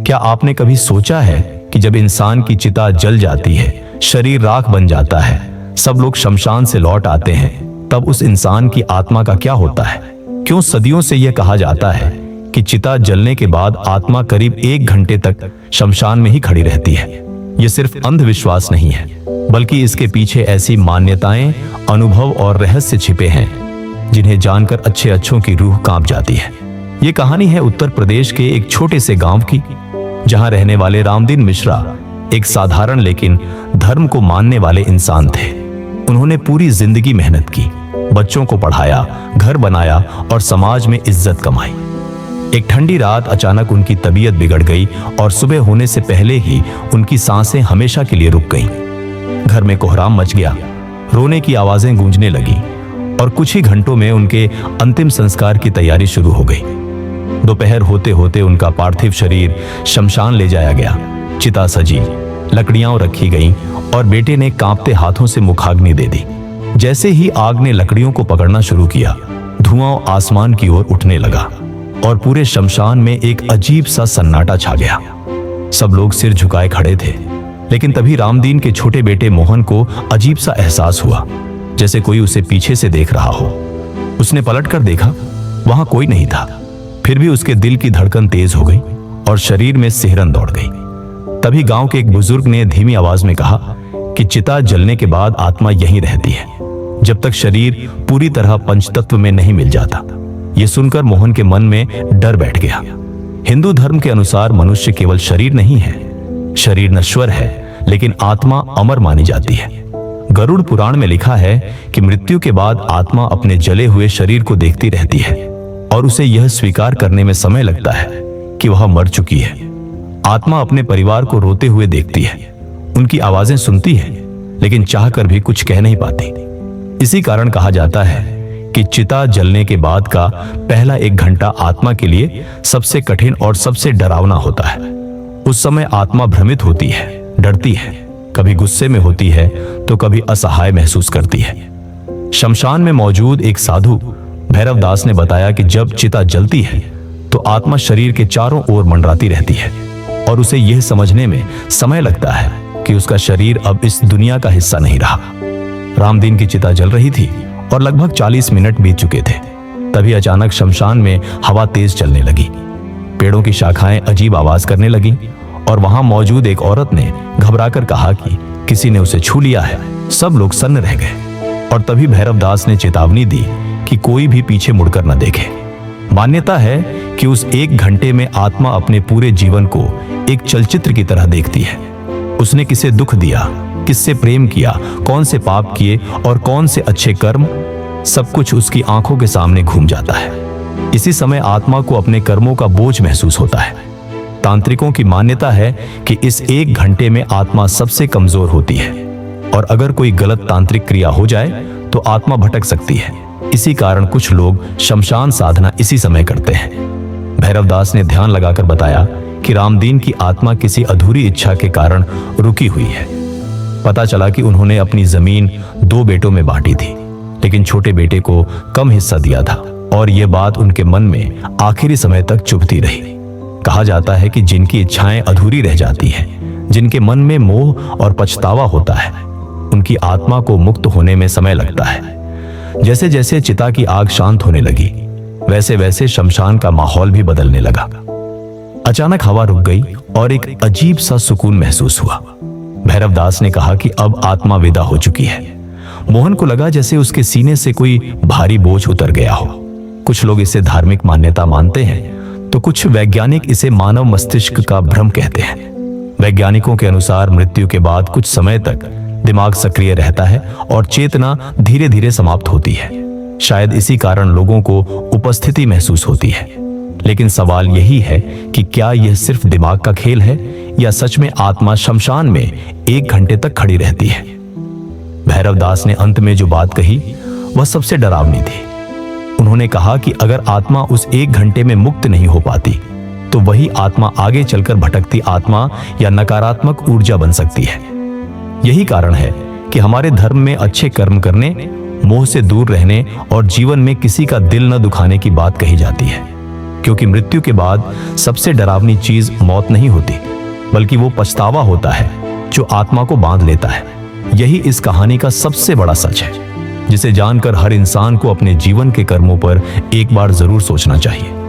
क्या आपने कभी सोचा है कि जब इंसान की चिता जल जाती है, शरीर राख बन जाता है, सब लोग शमशान से लौट आते हैं, तब उस इंसान की आत्मा का क्या होता है? क्यों सदियों से यह कहा जाता है कि चिता जलने के बाद आत्मा करीब 1 घंटे तक शमशान में ही खड़ी रहती है? यह सिर्फ अंधविश्वास नहीं है, बल्कि इसके पीछे ऐसी मान्यताएं, अनुभव और रहस्य छिपे हैं जिन्हें जानकर अच्छों की रूह कांप जाती है। ये कहानी है उत्तर प्रदेश के एक छोटे से गांव की, जहां रहने वाले रामदीन मिश्रा एक साधारण लेकिन धर्म को मानने वाले इंसान थे। उन्होंने पूरी जिंदगी मेहनत की, बच्चों को पढ़ाया, घर बनाया और समाज में इज्जत कमाई। एक ठंडी रात अचानक उनकी तबीयत बिगड़ गई और सुबह होने से पहले ही उनकी सांसें हमेशा के लिए रुक गईं। घर में कोहराम मच गया, रोने की आवाजें गूंजने लगी और कुछ ही घंटों में उनके अंतिम संस्कार की तैयारी शुरू हो गई। दोपहर होते होते उनका पार्थिव शरीर शमशान ले जाया गया। चिता सजी, लकड़ियां रखी गईं और बेटे ने कांपते हाथों से मुखाग्नि दे दी। जैसे ही आग ने लकड़ियों को पकड़ना शुरू किया, धुआं आसमान की ओर उठने लगा और पूरे शमशान में एक अजीब सा सन्नाटा छा गया। सब लोग सिर झुकाए खड़े थे, लेकिन तभी रामदीन के छोटे बेटे मोहन को अजीब सा एहसास हुआ, जैसे कोई उसे पीछे से देख रहा हो। उसने पलटकर देखा, वहां कोई नहीं था। फिर भी उसके दिल की धड़कन तेज हो गई और शरीर में सिहरन दौड़ गई। तभी गांव के एक बुजुर्ग ने धीमी आवाज में कहा कि चिता जलने के बाद आत्मा यहीं रहती है, जब तक शरीर पूरी तरह पंचतत्व में नहीं मिल जाता। यह सुनकर मोहन के मन में डर बैठ गया। हिंदू धर्म के अनुसार मनुष्य केवल शरीर नहीं है, शरीर नश्वर है लेकिन आत्मा अमर मानी जाती है। गरुड़ पुराण में लिखा है कि मृत्यु के बाद आत्मा अपने जले हुए शरीर को देखती रहती है और उसे यह स्वीकार करने में समय लगता है कि वह मर चुकी है। आत्मा अपने परिवार को रोते हुए देखती है, उनकी आवाजें सुनती है, लेकिन चाहकर भी कुछ कह नहीं पाती। इसी कारण कहा जाता है कि चिता जलने के बाद का पहला 1 घंटा आत्मा के लिए सबसे कठिन और सबसे डरावना होता है। उस समय आत्मा भ्रमित होती है, डरती है, कभी गुस्से में होती है तो कभी असहाय महसूस करती है। शमशान में मौजूद एक साधु भैरव दास ने बताया कि जब चिता जलती है तो आत्मा शरीर के चारों ओर मंडराती रहती है और उसे यह समझने में समय लगता है कि उसका शरीर अब इस दुनिया का हिस्सा नहीं रहा। रामदीन की चिता जल रही थी और लगभग 40 मिनट बीत चुके थे। तभी अचानक शमशान में हवा तेज चलने लगी, पेड़ों की शाखाएं अजीब आवाज करने लगी और वहां मौजूद एक औरत ने घबराकर कहा कि किसी ने उसे छू लिया है। सब लोग सन्न रह गए और तभी भैरव दास ने चेतावनी दी कि कोई भी पीछे मुड़कर न देखे। मान्यता है कि उस 1 घंटे में आत्मा अपने पूरे जीवन को एक चलचित्र की तरह देखती है। उसने किसे दुख दिया, किससे प्रेम किया, कौन से पाप किए और कौन से अच्छे कर्म, सब कुछ उसकी आंखों के सामने घूम जाता है। इसी समय आत्मा को अपने कर्मों का बोझ महसूस होता है। तांत्रिकों की मान्यता है कि इस 1 घंटे में आत्मा सबसे कमजोर होती है और अगर कोई गलत तांत्रिक क्रिया हो जाए तो आत्मा भटक सकती है। इसी कारण कुछ लोग शमशान साधना इसी समय करते हैं। भैरव दास ने ध्यान लगाकर बताया कि रामदीन की आत्मा किसी अधूरी इच्छा के कारण रुकी हुई है। पता चला कि उन्होंने अपनी जमीन 2 बेटों में बांटी थी, लेकिन छोटे बेटे को कम हिस्सा दिया था और यह बात उनके मन में आखिरी समय तक चुभती रही। कहा जाता है कि जिनकी इच्छाएं अधूरी रह जाती हैं, जिनके मन में मोह और पछतावा होता है, उनकी आत्मा को मुक्त होने में समय लगता है। जैसे जैसे चिता की आग शांत होने लगी, वैसे वैसे शमशान का माहौल भी बदलने लगा। अचानक हवा रुक गई और एक अजीब सा सुकून महसूस हुआ। भैरव दास ने कहा कि अब आत्मा विदा हो चुकी है। मोहन को लगा जैसे उसके सीने से कोई भारी बोझ उतर गया हो। कुछ लोग इसे धार्मिक मान्यता मानते हैं तो कुछ वैज्ञानिक इसे मानव मस्तिष्क का भ्रम कहते हैं। वैज्ञानिकों के अनुसार मृत्यु के बाद कुछ समय तक दिमाग सक्रिय रहता है और चेतना धीरे धीरे समाप्त होती है। शायद इसी कारण लोगों को उपस्थिति महसूस होती है। लेकिन सवाल यही है कि क्या यह सिर्फ दिमाग का खेल है या सच में आत्मा शमशान में 1 घंटे तक खड़ी रहती है। भैरव दास ने अंत में जो बात कही वह सबसे डरावनी थी। उन्होंने कहा कि अगर आत्मा उस 1 घंटे में मुक्त नहीं हो पाती तो वही आत्मा आगे चलकर भटकती आत्मा या नकारात्मक ऊर्जा बन सकती है। यही कारण है कि हमारे धर्म में अच्छे कर्म करने, मोह से दूर रहने और जीवन में किसी का दिल न दुखाने की बात कही जाती है। क्योंकि मृत्यु के बाद सबसे डरावनी चीज मौत नहीं होती, बल्कि वो पछतावा होता है जो आत्मा को बांध लेता है। यही इस कहानी का सबसे बड़ा सच है, जिसे जानकर हर इंसान को अपने जीवन के कर्मों पर एक बार जरूर सोचना चाहिए।